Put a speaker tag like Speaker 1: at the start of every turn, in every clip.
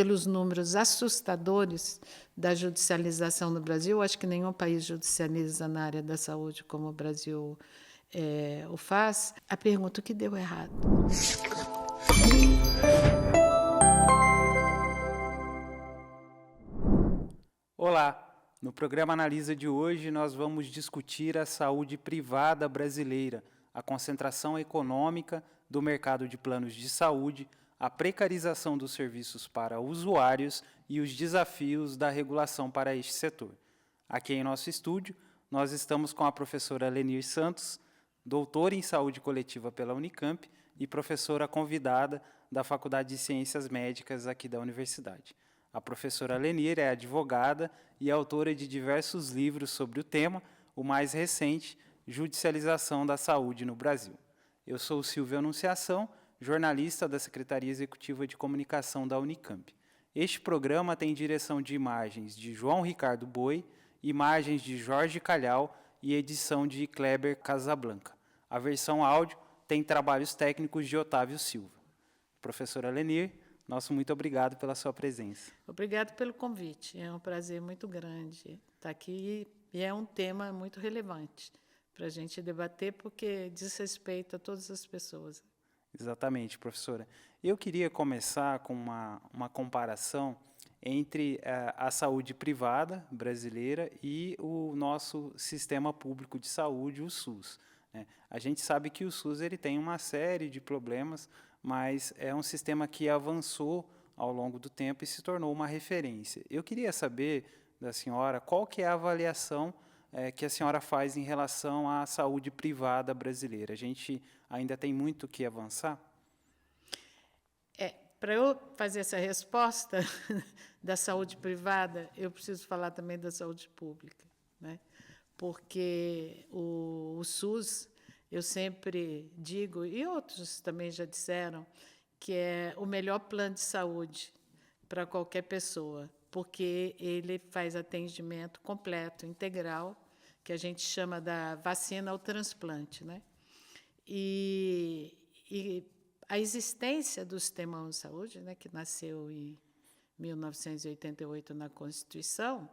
Speaker 1: pelos números assustadores da judicialização no Brasil. Acho que nenhum país judicializa na área da saúde como o Brasil o faz. A pergunta: o que deu errado?
Speaker 2: Olá! No programa Analisa de hoje, nós vamos discutir a saúde privada brasileira, a concentração econômica do mercado de planos de saúde, a precarização dos serviços para usuários e os desafios da regulação para este setor. Aqui em nosso estúdio, nós estamos com a professora Lenir Santos, doutora em saúde coletiva pela Unicamp e professora convidada da Faculdade de Ciências Médicas aqui da Universidade. A professora Lenir é advogada e autora de diversos livros sobre o tema, o mais recente, Judicialização da Saúde no Brasil. Eu sou Silvio Anunciação, jornalista da Secretaria Executiva de Comunicação da Unicamp. Este programa tem direção de imagens de João Ricardo Boi, imagens de Jorge Calhau e edição de Kleber Casablanca. A versão áudio tem trabalhos técnicos de Otávio Silva. Professora Lenir, nosso muito obrigado pela sua presença.
Speaker 1: Obrigado pelo convite. É um prazer muito grande estar aqui e é um tema muito relevante para a gente debater, porque diz respeito a todas as pessoas.
Speaker 2: Exatamente, professora. Eu queria começar com uma comparação entre a saúde privada brasileira e o nosso sistema público de saúde, o SUS. A gente sabe que o SUS ele tem uma série de problemas, mas é um sistema que avançou ao longo do tempo e se tornou uma referência. Eu queria saber da senhora qual que é a avaliação que a senhora faz em relação à saúde privada brasileira. A gente ainda tem muito que avançar?
Speaker 1: Para eu fazer essa resposta da saúde privada, eu preciso falar também da saúde pública, né? Porque o SUS, eu sempre digo, e outros também já disseram, que é o melhor plano de saúde para qualquer pessoa, porque ele faz atendimento completo, integral, que a gente chama da vacina ao transplante, né? E a existência do Sistema Único de Saúde, né, que nasceu em 1988 na Constituição,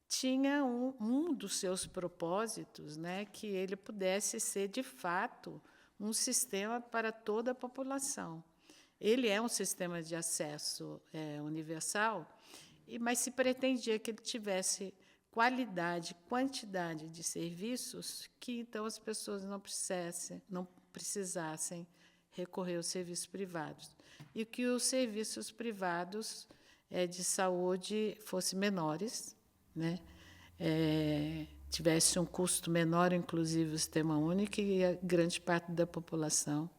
Speaker 1: tinha um dos seus propósitos, né, que ele pudesse ser, de fato, um sistema para toda a população. Ele é um sistema de acesso universal, mas se pretendia que ele tivesse qualidade, quantidade de serviços que, então, as pessoas não precisassem recorrer aos serviços privados, e que os serviços privados de saúde fossem menores, né? Tivesse um custo menor, inclusive o Sistema Único, e a grande parte da população,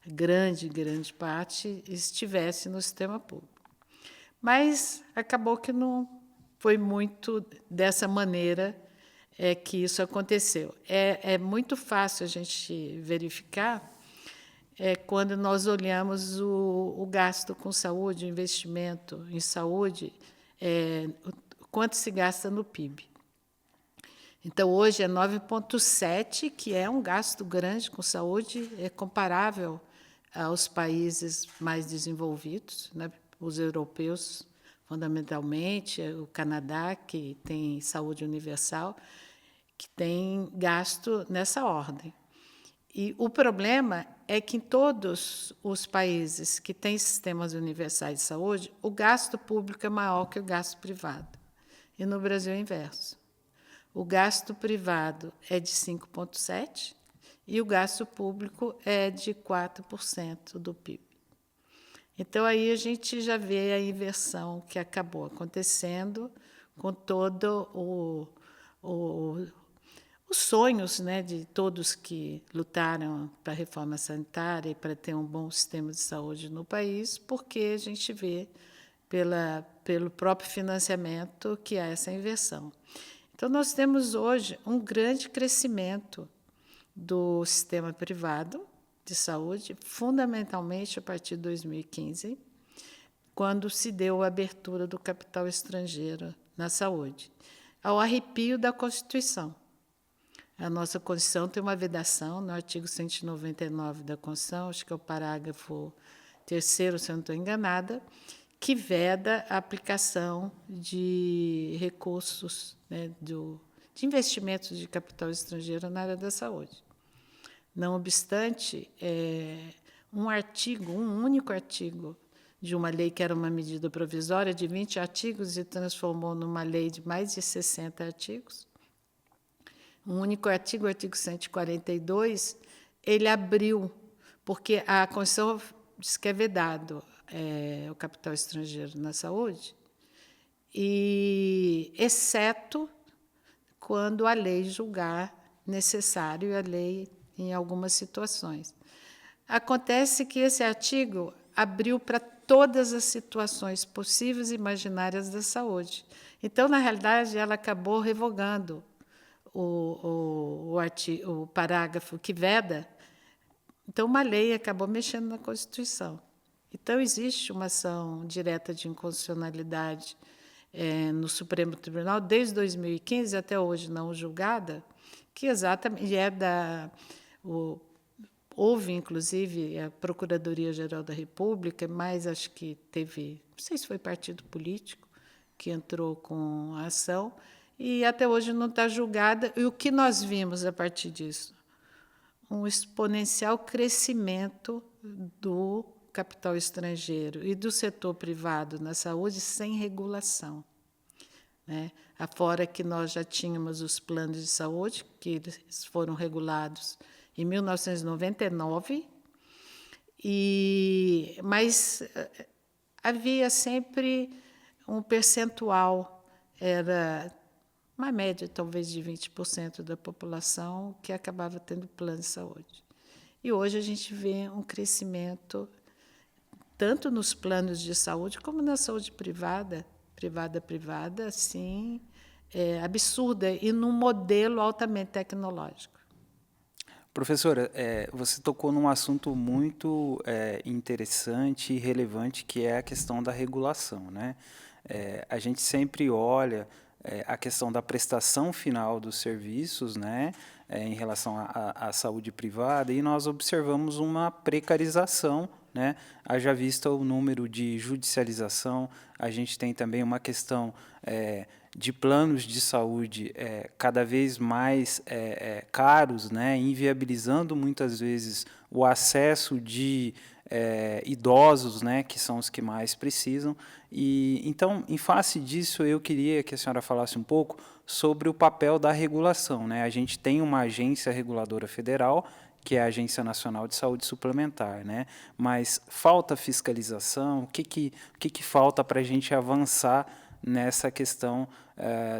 Speaker 1: grande parte, estivesse no sistema público. Mas acabou que não foi muito dessa maneira que isso aconteceu. É muito fácil a gente verificar quando nós olhamos o gasto com saúde, o investimento em saúde, quanto se gasta no PIB. Então, hoje é 9,7%, que é um gasto grande com saúde, é comparável aos países mais desenvolvidos, né? Os europeus, fundamentalmente, o Canadá, que tem saúde universal, que tem gasto nessa ordem. E o problema é que, em todos os países que têm sistemas universais de saúde, o gasto público é maior que o gasto privado. E no Brasil é o inverso. O gasto privado é de 5,7% e o gasto público é de 4% do PIB. Então, aí a gente já vê a inversão que acabou acontecendo com todo os sonhos, né, de todos que lutaram para a reforma sanitária e para ter um bom sistema de saúde no país, porque a gente vê pelo próprio financiamento que há essa inversão. Então, nós temos hoje um grande crescimento do sistema privado de saúde, fundamentalmente a partir de 2015, quando se deu a abertura do capital estrangeiro na saúde, ao arrepio da Constituição. A nossa Constituição tem uma vedação no artigo 199 da Constituição, acho que é o parágrafo 3º, se eu não estou enganada, que veda a aplicação de recursos, né, de investimentos de capital estrangeiro na área da saúde. Não obstante, um único artigo de uma lei que era uma medida provisória de 20 artigos e transformou numa lei de mais de 60 artigos. Um único artigo, o artigo 142, ele abriu, porque a Constituição diz que é vedado o capital estrangeiro na saúde, e exceto quando a lei julgar necessário, e a lei em algumas situações. Acontece que esse artigo abriu para todas as situações possíveis e imaginárias da saúde. Então, na realidade, ela acabou revogando o parágrafo que veda. Então, uma lei acabou mexendo na Constituição. Então, existe uma ação direta de inconstitucionalidade no Supremo Tribunal, desde 2015 até hoje não julgada, que exatamente houve, inclusive, a Procuradoria-Geral da República, mas acho que teve, não sei se foi partido político, que entrou com a ação, e até hoje não está julgada. E o que nós vimos a partir disso? Um exponencial crescimento do capital estrangeiro e do setor privado na saúde sem regulação, né? Afora que nós já tínhamos os planos de saúde, que eles foram regulados em 1999, mas havia sempre um percentual, era uma média talvez de 20% da população que acabava tendo plano de saúde. E hoje a gente vê um crescimento tanto nos planos de saúde como na saúde privada, assim, absurda, e num modelo altamente tecnológico.
Speaker 2: Professora, você tocou num assunto muito interessante e relevante, que é a questão da regulação, né? A gente sempre olha a questão da prestação final dos serviços, né, em relação à saúde privada, e nós observamos uma precarização, né? Haja vista o número de judicialização, a gente tem também uma questão de planos de saúde cada vez mais caros, né, inviabilizando muitas vezes o acesso de idosos, né, que são os que mais precisam. E então, em face disso, eu queria que a senhora falasse um pouco sobre o papel da regulação, né? A gente tem uma agência reguladora federal, que é a Agência Nacional de Saúde Suplementar, né? Mas falta fiscalização? O que falta para a gente avançar nessa questão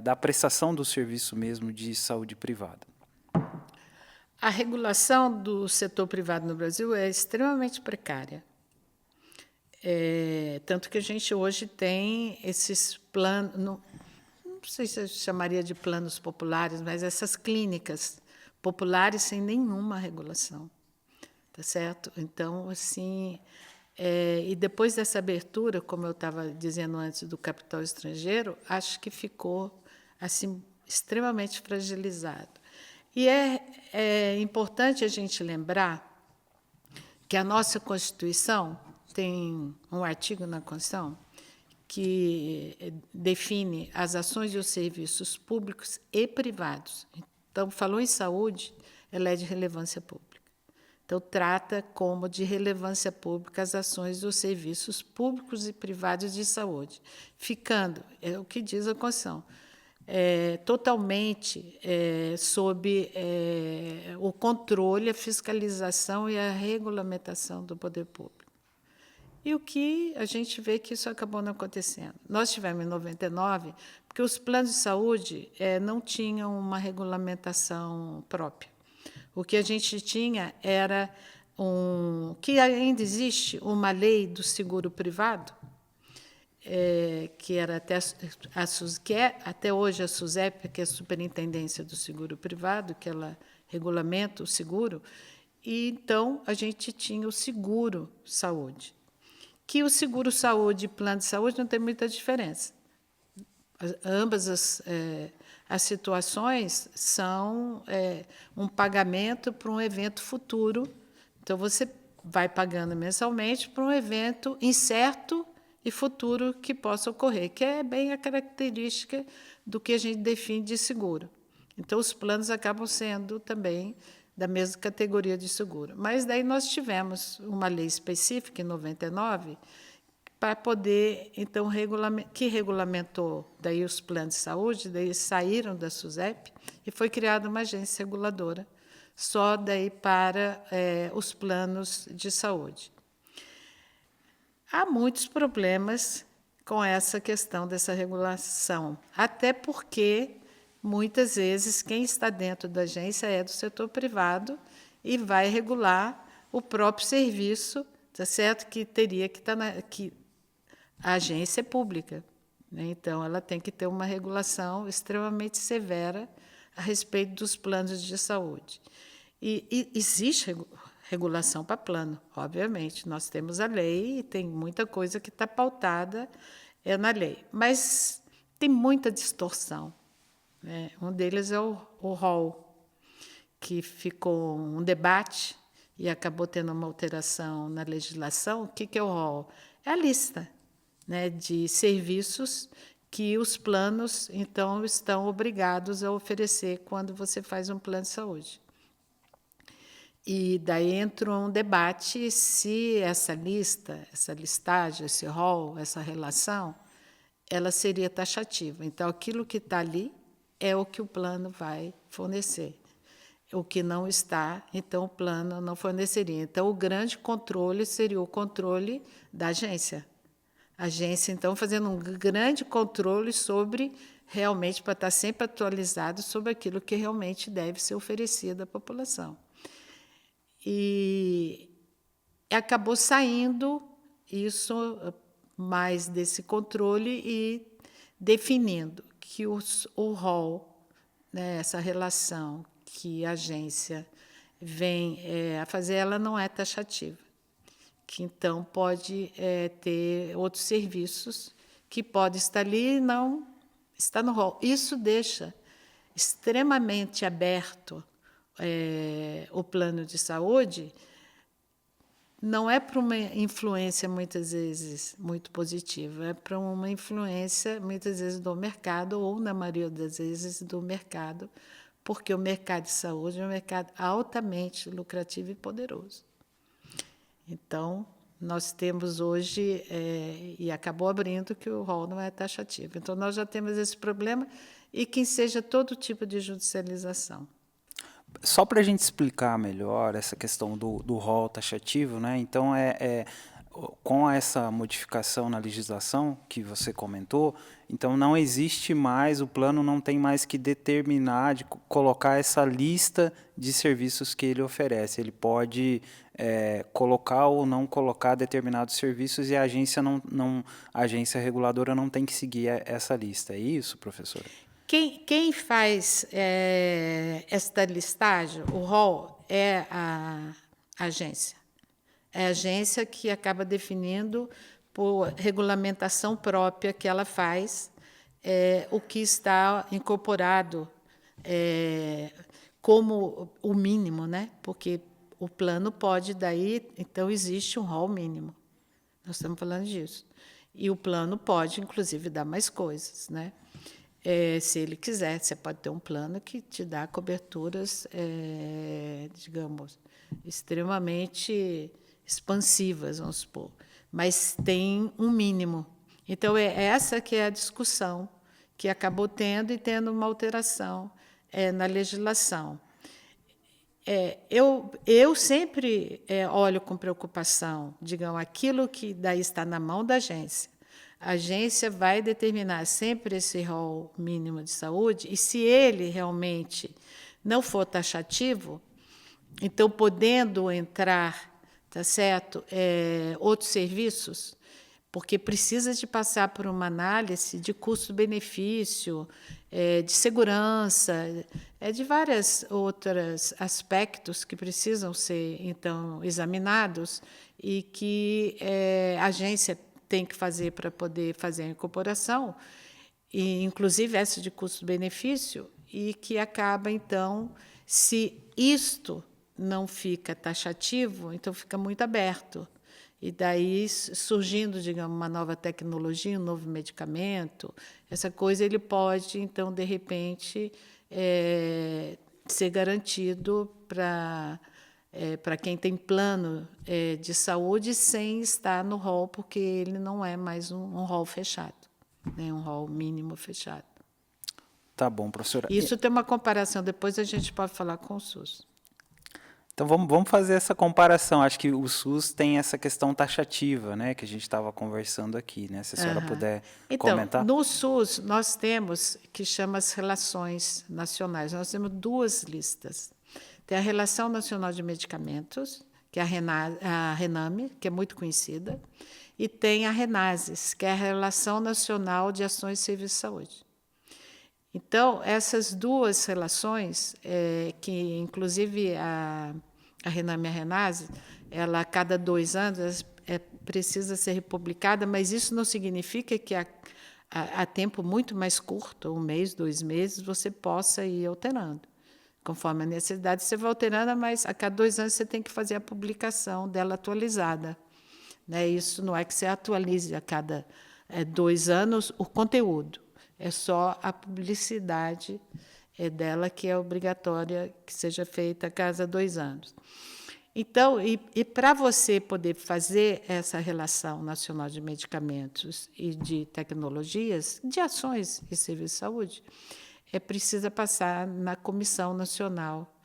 Speaker 2: da prestação do serviço mesmo de saúde privada?
Speaker 1: A regulação do setor privado no Brasil é extremamente precária. Tanto que a gente hoje tem esses planos, não sei se eu chamaria de planos populares, mas essas clínicas populares sem nenhuma regulação, tá certo? Então, assim, e depois dessa abertura, como eu estava dizendo antes, do capital estrangeiro, acho que ficou assim extremamente fragilizado. E é importante a gente lembrar que a nossa Constituição tem um artigo na Constituição que define as ações e os serviços públicos e privados. Então, falou em saúde, ela é de relevância pública. Então, trata como de relevância pública as ações e os serviços públicos e privados de saúde, ficando, é o que diz a Constituição, totalmente sob o controle, a fiscalização e a regulamentação do poder público. E o que a gente vê que isso acabou não acontecendo. Nós tivemos em 99, porque os planos de saúde não tinham uma regulamentação própria. O que a gente tinha era que ainda existe uma lei do seguro privado, que era que é até hoje a SUSEP, que é a Superintendência do Seguro Privado, que ela regulamenta o seguro, e então a gente tinha o seguro saúde, que o seguro saúde e plano de saúde não tem muita diferença. Ambas as situações são um pagamento para um evento futuro. Então, você vai pagando mensalmente para um evento incerto e futuro que possa ocorrer, que é bem a característica do que a gente define de seguro. Então, os planos acabam sendo também da mesma categoria de seguro. Mas daí nós tivemos uma lei específica, em 99, para poder, então, que regulamentou daí os planos de saúde, daí saíram da SUSEP e foi criada uma agência reguladora só daí para os planos de saúde. Há muitos problemas com essa questão dessa regulação, até porque, muitas vezes, quem está dentro da agência é do setor privado e vai regular o próprio serviço, tá certo? Que teria que estar que a agência é pública, né? Então, ela tem que ter uma regulação extremamente severa a respeito dos planos de saúde. E existe regulação para plano, obviamente. Nós temos a lei e tem muita coisa que está pautada na lei, mas tem muita distorção, né? Um deles é o rol, que ficou um debate e acabou tendo uma alteração na legislação. O que é o rol? É a lista, né, de serviços que os planos, então, estão obrigados a oferecer quando você faz um plano de saúde. E daí entra um debate se essa lista, essa listagem, esse rol, essa relação, ela seria taxativa. Então, aquilo que está ali é o que o plano vai fornecer. O que não está, então, o plano não forneceria. Então, o grande controle seria o controle da agência. A agência, então, fazendo um grande controle sobre, realmente, para estar sempre atualizado sobre aquilo que realmente deve ser oferecido à população. E acabou saindo isso mais desse controle e definindo que o rol, né, essa relação que a agência vem a fazer, ela não é taxativa, que então pode ter outros serviços que podem estar ali e não está no rol. Isso deixa extremamente aberto o plano de saúde, não é para uma influência, muitas vezes, muito positiva, é para uma influência, muitas vezes, do mercado, ou, na maioria das vezes, do mercado, porque o mercado de saúde é um mercado altamente lucrativo e poderoso. Então, nós temos hoje, e acabou abrindo, que o rol não é taxativo. Então, nós já temos esse problema, e que seja todo tipo de judicialização.
Speaker 2: Só para a gente explicar melhor essa questão do rol taxativo, né? Então, com essa modificação na legislação que você comentou, então não existe mais, o plano não tem mais que determinar, de colocar essa lista de serviços que ele oferece. Ele pode colocar ou não colocar determinados serviços e a agência reguladora não tem que seguir essa lista. É isso, professora?
Speaker 1: Quem faz esta listagem, o rol, é a agência. É a agência que acaba definindo, por regulamentação própria que ela faz, o que está incorporado como o mínimo, né? Porque o plano pode, daí, então, existe um rol mínimo. Nós estamos falando disso. E o plano pode, inclusive, dar mais coisas, né? Se ele quiser, você pode ter um plano que te dá coberturas, digamos, extremamente expansivas, vamos supor, mas tem um mínimo. Então, essa que é a discussão que acabou tendo uma alteração na legislação. Eu sempre olho com preocupação, digamos, aquilo que daí está na mão da agência. A agência vai determinar sempre esse rol mínimo de saúde, e se ele realmente não for taxativo, então, podendo entrar, tá certo, outros serviços, porque precisa de passar por uma análise de custo-benefício, de segurança, de vários outros aspectos que precisam ser, então, examinados e que a agência tem que fazer para poder fazer a incorporação, e inclusive essa de custo-benefício, e que acaba, então, se isto não fica taxativo, então fica muito aberto. e daí surgindo, digamos, uma nova tecnologia, um novo medicamento, essa coisa ele pode, então, de repente, ser garantido para quem tem plano de saúde sem estar no rol, porque ele não é mais um rol fechado, né, um rol mínimo fechado.
Speaker 2: Tá bom, professora.
Speaker 1: Isso tem uma comparação, depois a gente pode falar com o SUS.
Speaker 2: Então vamos fazer essa comparação. Acho que o SUS tem essa questão taxativa, né, que a gente estava conversando aqui, né? Se a senhora puder comentar.
Speaker 1: Então, no SUS, nós temos que chama as relações nacionais. Nós temos 2 listas. Tem a Relação Nacional de Medicamentos, que é a RENAME, que é muito conhecida, e tem a RENASES, que é a Relação Nacional de Ações e Serviços de Saúde. Então, essas 2 relações, que inclusive a RENAME e a RENASES, ela a cada 2 anos precisa ser republicada, mas isso não significa que a tempo muito mais curto, 1 mês, 2 meses, você possa ir alterando. Conforme a necessidade, você vai alterando, mas a cada 2 anos você tem que fazer a publicação dela atualizada. Né? Isso não é que você atualize a cada 2 anos o conteúdo. É só a publicidade dela que é obrigatória que seja feita a cada 2 anos. Então, e para você poder fazer essa relação nacional de medicamentos e de tecnologias, de ações e serviços de saúde, precisa passar na Comissão Nacional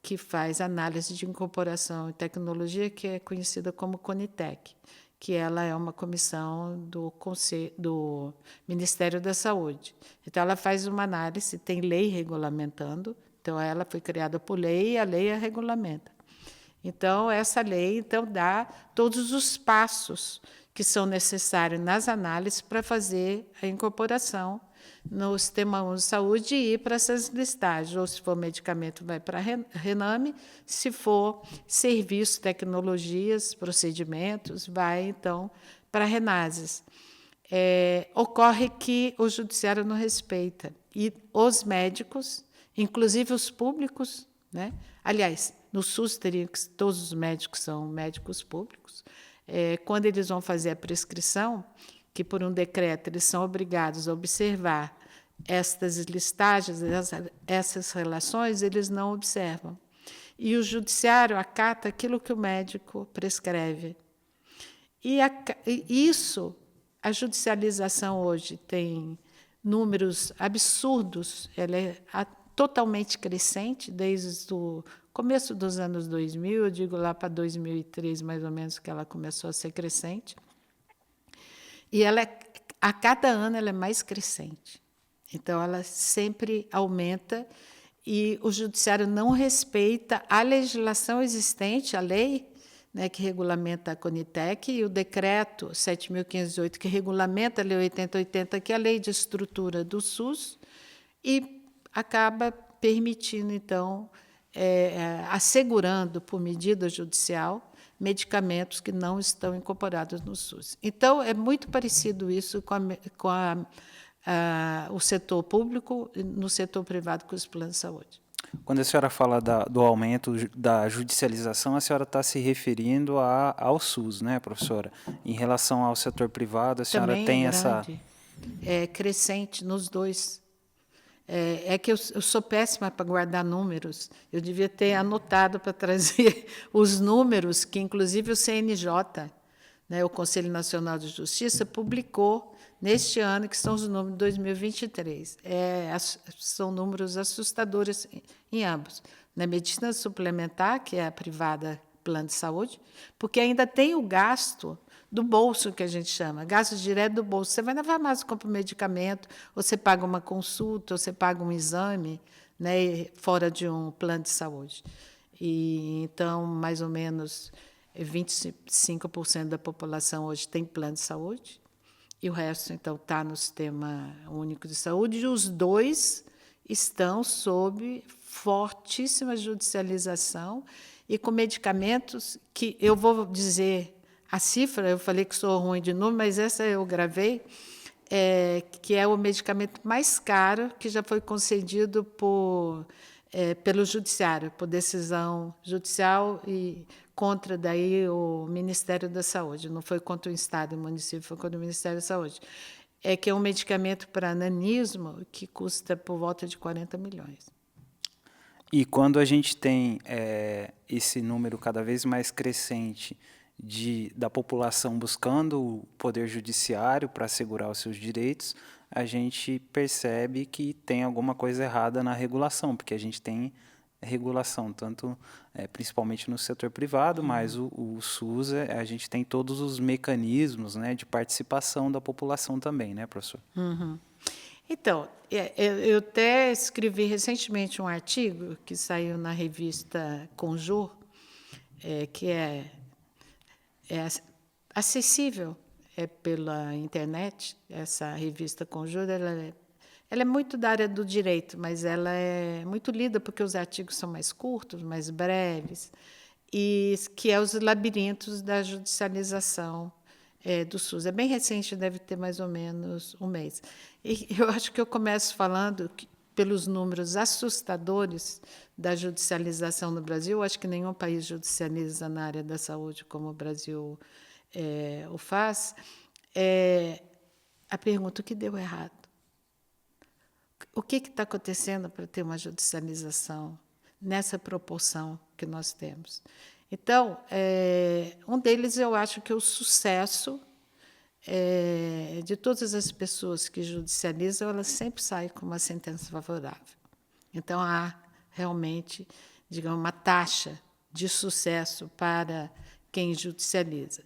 Speaker 1: que faz análise de incorporação e tecnologia, que é conhecida como CONITEC, que ela é uma comissão do Ministério da Saúde. Então, ela faz uma análise, tem lei regulamentando, então, ela foi criada por lei e a lei a regulamenta. Então, essa lei dá todos os passos que são necessários nas análises para fazer a incorporação no Sistema Único de Saúde e ir para essas listagens. Ou, se for medicamento, vai para a RENAME, se for serviços, tecnologias, procedimentos, vai, então, para a RENASES. Ocorre que o judiciário não respeita. E os médicos, inclusive os públicos, né? Aliás, no SUS, todos os médicos são médicos públicos, quando eles vão fazer a prescrição, que por um decreto eles são obrigados a observar estas listagens, essas relações, eles não observam. E o judiciário acata aquilo que o médico prescreve. E isso, a judicialização hoje tem números absurdos, ela é totalmente crescente desde o começo dos anos 2000, eu digo lá para 2003, mais ou menos, que ela começou a ser crescente. E ela, a cada ano, ela é mais crescente. Então, ela sempre aumenta e o judiciário não respeita a legislação existente, a lei, né, que regulamenta a CONITEC, e o decreto 7.508, que regulamenta a Lei 8080, que é a lei de estrutura do SUS, e acaba permitindo, então, assegurando, por medida judicial, medicamentos que não estão incorporados no SUS. Então, é muito parecido isso com o setor público e no setor privado com os planos de saúde.
Speaker 2: Quando a senhora fala do aumento da judicialização, a senhora está se referindo ao SUS, né, professora? Em relação ao setor privado, a senhora
Speaker 1: também
Speaker 2: tem
Speaker 1: grande, crescente nos 2. Que eu sou péssima para guardar números. Eu devia ter anotado para trazer os números que, inclusive, o CNJ, né, o Conselho Nacional de Justiça, publicou neste ano, que são os números de 2023. São números assustadores em ambos. Na medicina suplementar, que é a privada plano de saúde, porque ainda tem o gasto do bolso, que a gente chama, gasto direto do bolso. Você vai na farmácia, compra um medicamento, ou você paga uma consulta, ou você paga um exame, né, fora de um plano de saúde. E, então, mais ou menos 25% da população hoje tem plano de saúde, e o resto, então, está no Sistema Único de Saúde, e os 2 estão sob fortíssima judicialização e com medicamentos que, eu vou dizer a cifra, eu falei que sou ruim de número, mas essa eu gravei, que é o medicamento mais caro que já foi concedido pelo judiciário, por decisão judicial e contra daí o Ministério da Saúde, não foi contra o Estado e o município, foi contra o Ministério da Saúde. É que é um medicamento para nanismo que custa por volta de 40 milhões.
Speaker 2: E quando a gente tem esse número cada vez mais crescente da população buscando o poder judiciário para assegurar os seus direitos, a gente percebe que tem alguma coisa errada na regulação, porque a gente tem regulação, tanto principalmente no setor privado, mas o SUS, a gente tem todos os mecanismos, né, de participação da população também, né, professor?
Speaker 1: Então, eu até escrevi recentemente um artigo que saiu na revista Conjur, que é acessível pela internet. Essa revista Conjur, ela é muito da área do direito, mas ela é muito lida porque os artigos são mais curtos, mais breves, e que é os labirintos da judicialização do SUS. É bem recente, deve ter mais ou menos um mês. E eu acho que eu começo falando pelos números assustadores da judicialização no Brasil. Eu acho que nenhum país judicializa na área da saúde como o Brasil o faz. A pergunta: o que deu errado? O que está acontecendo para ter uma judicialização nessa proporção que nós temos? Então, um deles, eu acho que o sucesso de todas as pessoas que judicializam, elas sempre saem com uma sentença favorável. Então, há realmente, digamos, uma taxa de sucesso para quem judicializa.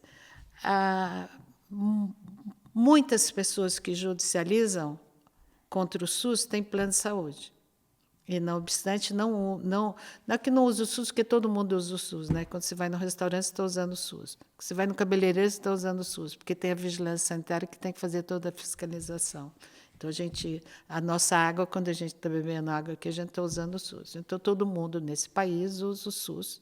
Speaker 1: Muitas pessoas que judicializam contra o SUS têm plano de saúde. E, não obstante, não é que não usa o SUS, porque todo mundo usa o SUS. Né? Quando você vai no restaurante, você está usando o SUS. Quando você vai no cabeleireiro, você está usando o SUS, porque tem a vigilância sanitária que tem que fazer toda a fiscalização. Então, a nossa água, quando a gente está bebendo água aqui, a gente está usando o SUS. Então, todo mundo nesse país usa o SUS,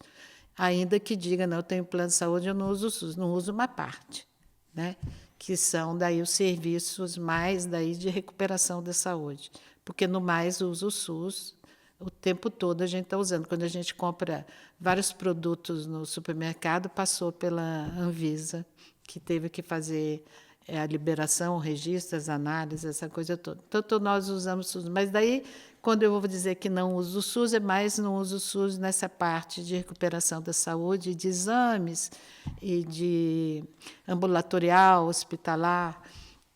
Speaker 1: ainda que diga: não, eu tenho plano de saúde, eu não uso o SUS. Não uso uma parte, né? Que são daí os serviços mais daí de recuperação da saúde, porque no mais usa o SUS o tempo todo. A gente está usando. Quando a gente compra vários produtos no supermercado, passou pela Anvisa, que teve que fazer a liberação, o registro, as análises, essa coisa toda. Então, nós usamos o SUS. Mas daí, quando eu vou dizer que não uso o SUS, é mais não uso o SUS nessa parte de recuperação da saúde, de exames e de ambulatorial, hospitalar,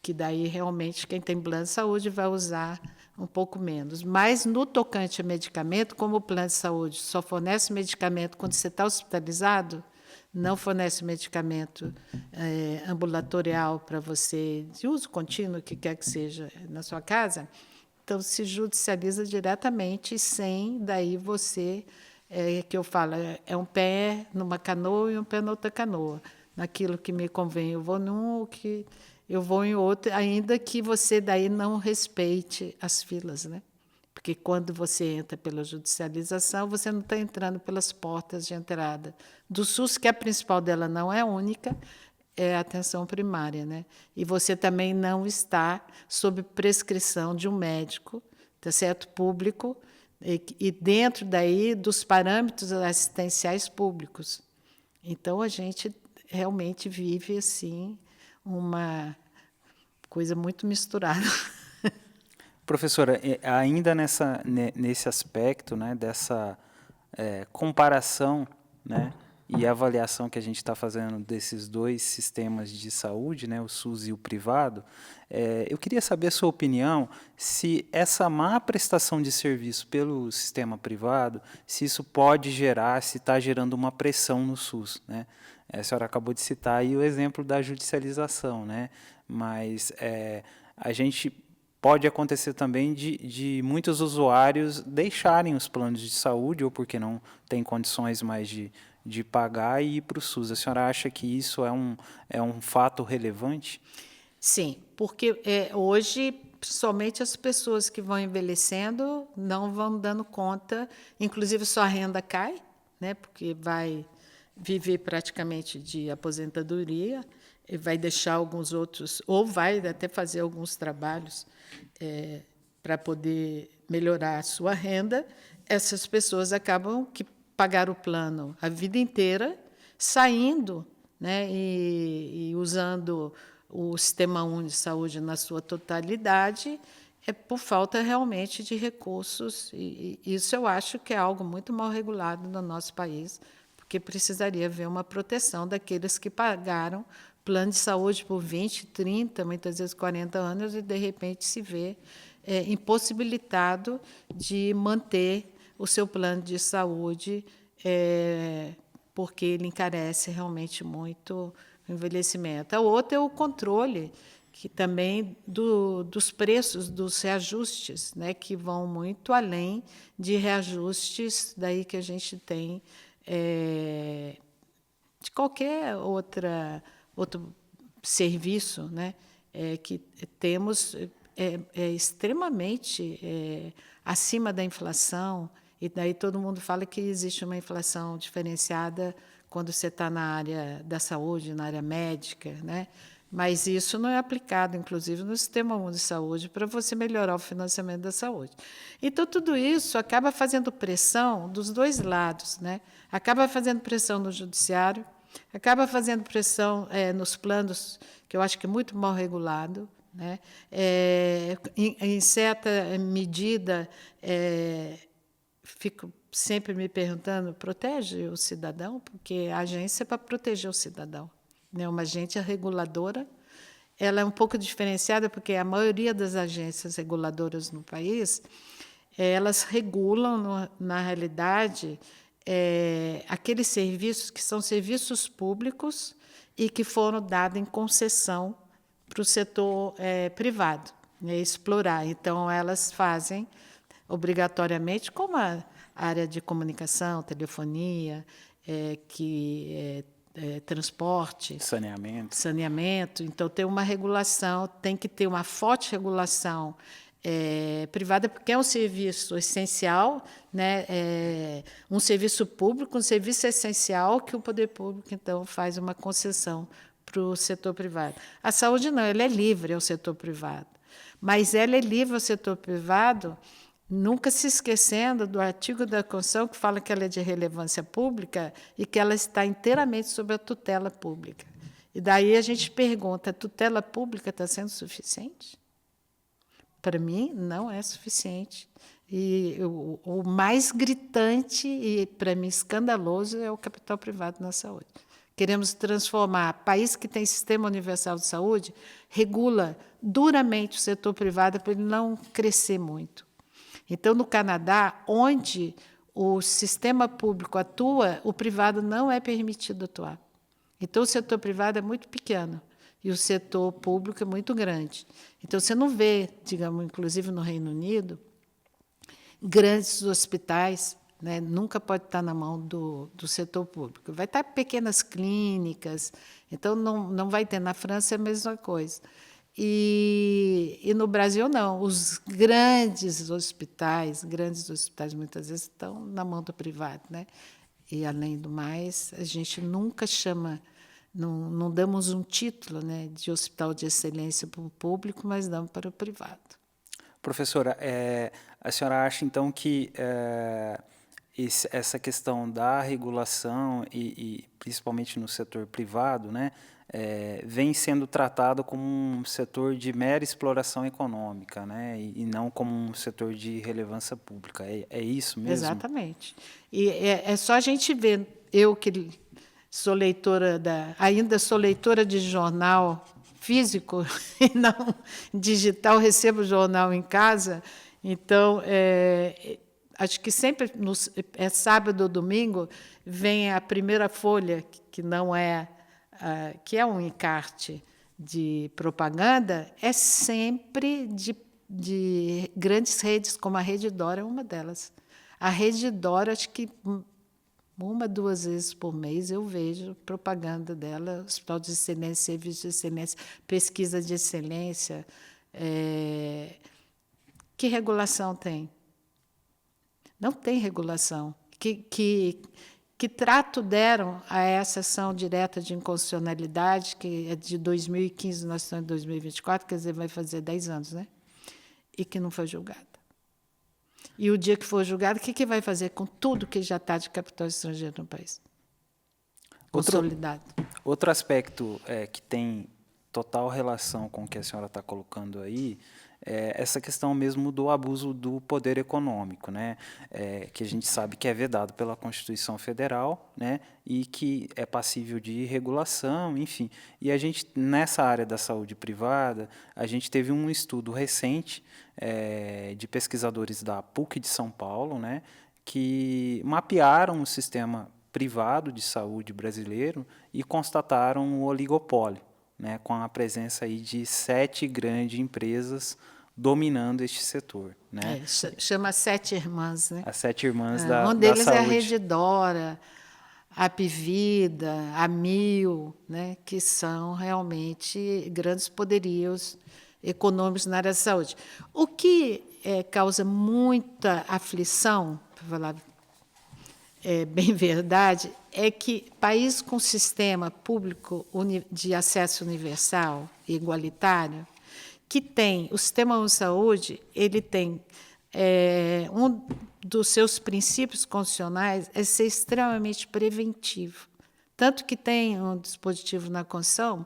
Speaker 1: que daí realmente quem tem plano de saúde vai usar um pouco menos. Mas no tocante a medicamento, como o plano de saúde só fornece medicamento quando você está hospitalizado, não fornece medicamento ambulatorial para você, de uso contínuo, que quer que seja, na sua casa, então se judicializa diretamente, sem daí você, que eu falo, é um pé numa canoa e um pé noutra canoa. Naquilo que me convém, eu vou num, que eu vou em outro, ainda que você daí não respeite as filas, né? Porque quando você entra pela judicialização, você não está entrando pelas portas de entrada do SUS, que a principal dela não é única, é a atenção primária, né? E você também não está sob prescrição de um médico, tá certo? Público, e dentro daí dos parâmetros assistenciais públicos. Então, a gente realmente vive assim uma coisa muito misturada.
Speaker 2: Professora, ainda nesse aspecto, né, dessa comparação, né, e avaliação que a gente está fazendo desses dois sistemas de saúde, né, o SUS e o privado, eu queria saber a sua opinião se essa má prestação de serviço pelo sistema privado, se isso pode gerar, se está gerando uma pressão no SUS, né? A senhora acabou de citar aí o exemplo da judicialização, né? Mas a gente pode acontecer também de muitos usuários deixarem os planos de saúde, ou porque não têm condições mais de pagar, e ir para o SUS. A senhora acha que isso é um fato relevante?
Speaker 1: Sim, porque hoje, principalmente as pessoas que vão envelhecendo, não vão dando conta, inclusive sua renda cai, né, porque vai viver praticamente de aposentadoria, e vai deixar alguns outros, ou vai até fazer alguns trabalhos para poder melhorar a sua renda. Essas pessoas acabam que pagaram o plano a vida inteira saindo, né, e usando o Sistema Único de Saúde na sua totalidade, é por falta realmente de recursos. E isso eu acho que é algo muito mal regulado no nosso país, porque precisaria haver uma proteção daqueles que pagaram plano de saúde por 20, 30, muitas vezes 40 anos, e, de repente, se vê impossibilitado de manter o seu plano de saúde, porque ele encarece realmente muito o envelhecimento. A outra é o controle, que também dos preços dos reajustes, né, que vão muito além de reajustes daí que a gente tem de qualquer outro serviço, né, que temos extremamente acima da inflação, e daí todo mundo fala que existe uma inflação diferenciada quando você está na área da saúde, na área médica, né? Mas isso não é aplicado, inclusive, no Sistema Único de Saúde para você melhorar o financiamento da saúde. Então, tudo isso acaba fazendo pressão dos dois lados, né? Acaba fazendo pressão no judiciário, acaba fazendo pressão nos planos, que eu acho que é muito mal regulado, né? Em certa medida, fico sempre me perguntando, protege o cidadão? Porque a agência é para proteger o cidadão, né? Uma agência reguladora, ela é um pouco diferenciada, porque a maioria das agências reguladoras no país, elas regulam, na realidade, aqueles serviços que são serviços públicos e que foram dados em concessão para o setor privado, né, explorar. Então, elas fazem obrigatoriamente, como a área de comunicação, telefonia, transporte, saneamento. Então, tem uma regulação, tem que ter uma forte regulação privada, porque é um serviço essencial, né? Um serviço público, um serviço essencial que o poder público, então, faz uma concessão para o setor privado. A saúde não, ela é livre ao setor privado, mas ela é livre ao setor privado, nunca se esquecendo do artigo da Constituição que fala que ela é de relevância pública e que ela está inteiramente sob a tutela pública. E daí a gente pergunta, a tutela pública está sendo suficiente? Para mim, não é suficiente. E o mais gritante e, para mim, escandaloso é o capital privado na saúde. Queremos transformar. País que tem sistema universal de saúde regula duramente o setor privado para ele não crescer muito. Então, no Canadá, onde o sistema público atua, o privado não é permitido atuar. Então, o setor privado é muito pequeno e o setor público é muito grande. Então, você não vê, digamos, inclusive no Reino Unido, grandes hospitais, né, nunca pode estar na mão do setor público. Vai estar pequenas clínicas, então não vai ter. Na França é a mesma coisa. E no Brasil, não. Os grandes hospitais muitas vezes estão na mão do privado, né? E, além do mais, a gente nunca chama, não damos um título, né, de hospital de excelência para o público, mas damos para o privado.
Speaker 2: Professora, a senhora acha, então, que essa questão da regulação, e principalmente no setor privado, né, vem sendo tratado como um setor de mera exploração econômica, né, e não como um setor de relevância pública? É isso mesmo?
Speaker 1: Exatamente. E é só a gente ver, eu que sou leitora ainda sou leitora de jornal físico e não digital, recebo o jornal em casa, então acho que sempre sábado ou domingo vem a primeira folha, que não que é um encarte de propaganda, é sempre de grandes redes, como a Rede Dora é uma delas. A Rede Dora, acho que 1, 2 vezes por mês eu vejo propaganda dela, Hospital de Excelência, Serviço de Excelência, Pesquisa de Excelência. Que regulação tem? Não tem regulação. Que trato deram a essa ação direta de inconstitucionalidade, que é de 2015, nós estamos em 2024, quer dizer, vai fazer 10 anos, né? E que não foi julgada. E o dia que for julgado, o que vai fazer com tudo que já está de capital estrangeiro no país? consolidado.
Speaker 2: Outro aspecto que tem total relação com o que a senhora está colocando aí é essa questão mesmo do abuso do poder econômico, né? Que a gente sabe que é vedado pela Constituição Federal, né? E que é passível de regulação, enfim. E a gente, nessa área da saúde privada, a gente teve um estudo recente de pesquisadores da PUC de São Paulo, né? Que mapearam o sistema privado de saúde brasileiro e constataram um oligopólio, né, com a presença aí de 7 grandes empresas dominando este setor, né?
Speaker 1: Chama Sete Irmãs, né?
Speaker 2: As 7 irmãs
Speaker 1: Um
Speaker 2: da
Speaker 1: deles é a
Speaker 2: saúde.
Speaker 1: Rede Dora, a Apvida, a Mil, né? Que são realmente grandes poderios econômicos na área da saúde. O que causa muita aflição, para falar bem verdade, é que país com sistema público de acesso universal e igualitário, que tem o sistema de saúde, ele tem um dos seus princípios constitucionais é ser extremamente preventivo. Tanto que tem um dispositivo na Constituição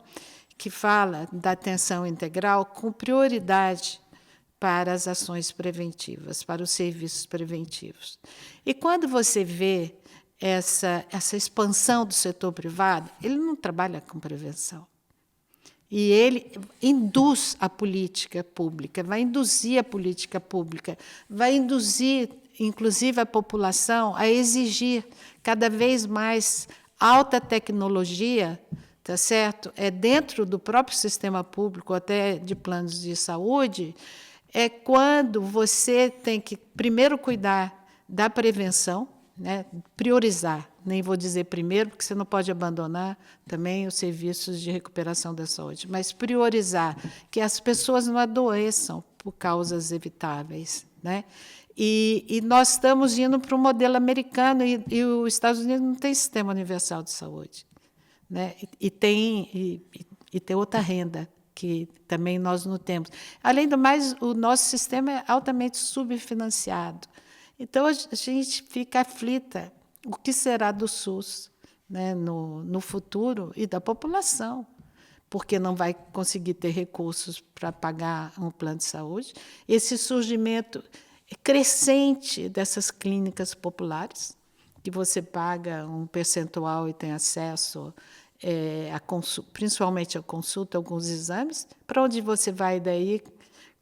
Speaker 1: que fala da atenção integral com prioridade para as ações preventivas, para os serviços preventivos. E quando você vê essa expansão do setor privado, ele não trabalha com prevenção. E ele induz a política pública, vai induzir a política pública, vai induzir, inclusive, a população a exigir cada vez mais alta tecnologia, tá certo? Dentro do próprio sistema público, até de planos de saúde, é quando você tem que primeiro cuidar da prevenção, né? Priorizar, nem vou dizer primeiro, porque você não pode abandonar também os serviços de recuperação da saúde, mas priorizar que as pessoas não adoeçam por causas evitáveis, né? E nós estamos indo para o modelo americano, e os Estados Unidos não tem sistema universal de saúde, né? E tem outra renda, que também nós não temos. Além do mais, o nosso sistema é altamente subfinanciado. Então, a gente fica aflita. O que será do SUS, né, no futuro e da população? Porque não vai conseguir ter recursos para pagar um plano de saúde. Esse surgimento crescente dessas clínicas populares, que você paga um percentual e tem acesso principalmente a consulta, alguns exames. Para onde você vai daí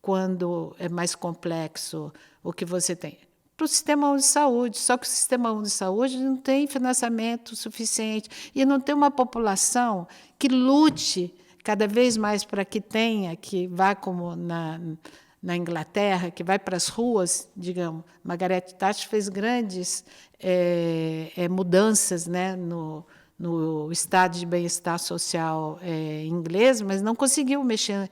Speaker 1: quando é mais complexo o que você tem? Para o Sistema Único de Saúde, só que o Sistema Único de Saúde não tem financiamento suficiente e não tem uma população que lute cada vez mais para que tenha, que vá como na Inglaterra, que vai para as ruas, digamos. Margaret Thatcher fez grandes mudanças, né, no estado de bem-estar social inglês, mas não conseguiu mexer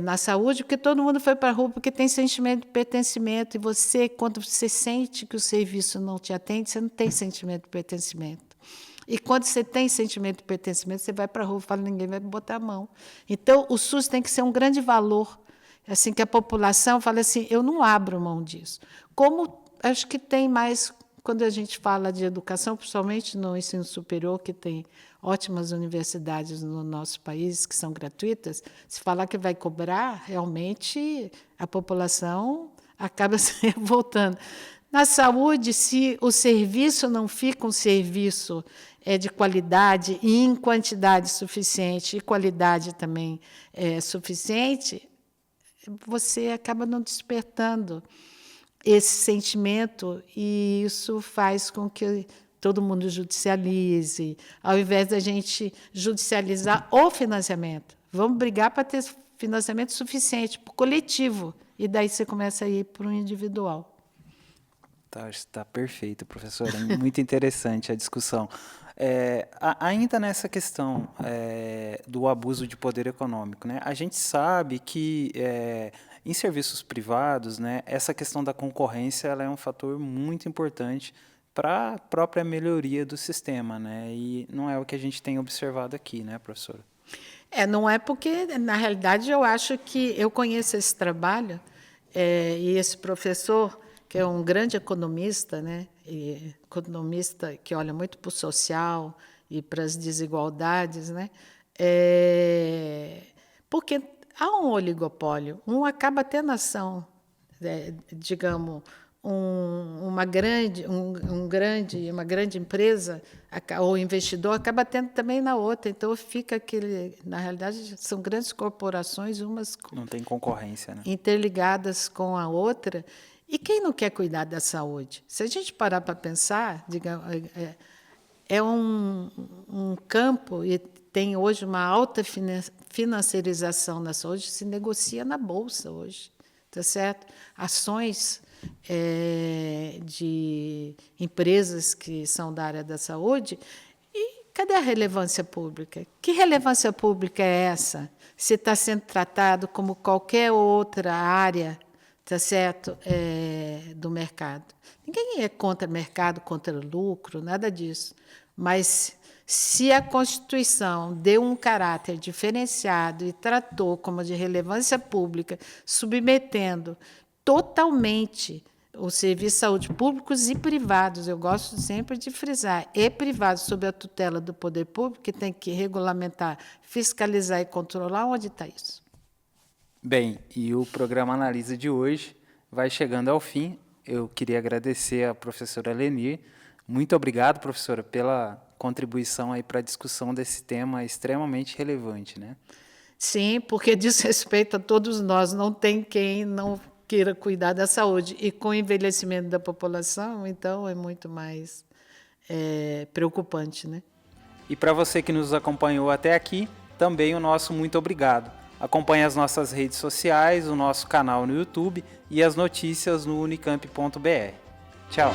Speaker 1: na saúde, porque todo mundo foi para a rua porque tem sentimento de pertencimento, e você, quando você sente que o serviço não te atende, você não tem sentimento de pertencimento. E quando você tem sentimento de pertencimento, você vai para a rua e fala, ninguém vai botar a mão. Então, o SUS tem que ser um grande valor, assim, que a população fala assim, eu não abro mão disso. Como acho que tem mais, quando a gente fala de educação, principalmente no ensino superior, que tem ótimas universidades no nosso país, que são gratuitas, se falar que vai cobrar, realmente a população acaba se revoltando. Na saúde, se o serviço não fica um serviço de qualidade e em quantidade suficiente, e qualidade também suficiente, você acaba não despertando esse sentimento, e isso faz com que todo mundo judicialize, ao invés da gente judicializar o financiamento. Vamos brigar para ter financiamento suficiente para o coletivo, e daí você começa a ir para o individual.
Speaker 2: Tá perfeito, professora. Muito interessante a discussão. Ainda nessa questão do abuso de poder econômico, né, a gente sabe que em serviços privados, né, essa questão da concorrência ela é um fator muito importante para a própria melhoria do sistema, né, e não é o que a gente tem observado aqui, né, professora?
Speaker 1: Não é porque, na realidade, eu acho que eu conheço esse trabalho e esse professor, que é um grande economista, né, e economista que olha muito para o social e para as desigualdades, né? Porque há um oligopólio, acaba tendo ação, digamos, uma grande empresa ou investidor acaba tendo também na outra. Então fica na realidade, são grandes corporações, umas
Speaker 2: não tem concorrência, né?
Speaker 1: Interligadas com a outra. E quem não quer cuidar da saúde? Se a gente parar para pensar, digamos, é um campo e tem hoje uma alta financiarização na saúde, se negocia na bolsa hoje, tá certo? Ações de empresas que são da área da saúde. E cadê a relevância pública? Que relevância pública é essa? Se está sendo tratado como qualquer outra área, tá certo, do mercado. Ninguém é contra mercado, contra lucro, nada disso. Mas se a Constituição deu um caráter diferenciado e tratou como de relevância pública, submetendo totalmente os serviços de saúde públicos e privados, eu gosto sempre de frisar, e privados sob a tutela do poder público, que tem que regulamentar, fiscalizar e controlar, onde está isso?
Speaker 2: Bem, e o programa Analisa de hoje vai chegando ao fim. Eu queria agradecer à professora Lenir. Muito obrigado, professora, pela contribuição aí para a discussão desse tema extremamente relevante, né?
Speaker 1: Sim, porque diz respeito a todos nós, não tem quem não queira cuidar da saúde. E com o envelhecimento da população, então, é muito mais preocupante, né?
Speaker 2: E para você que nos acompanhou até aqui, também o nosso muito obrigado. Acompanhe as nossas redes sociais, o nosso canal no YouTube e as notícias no unicamp.br. Tchau!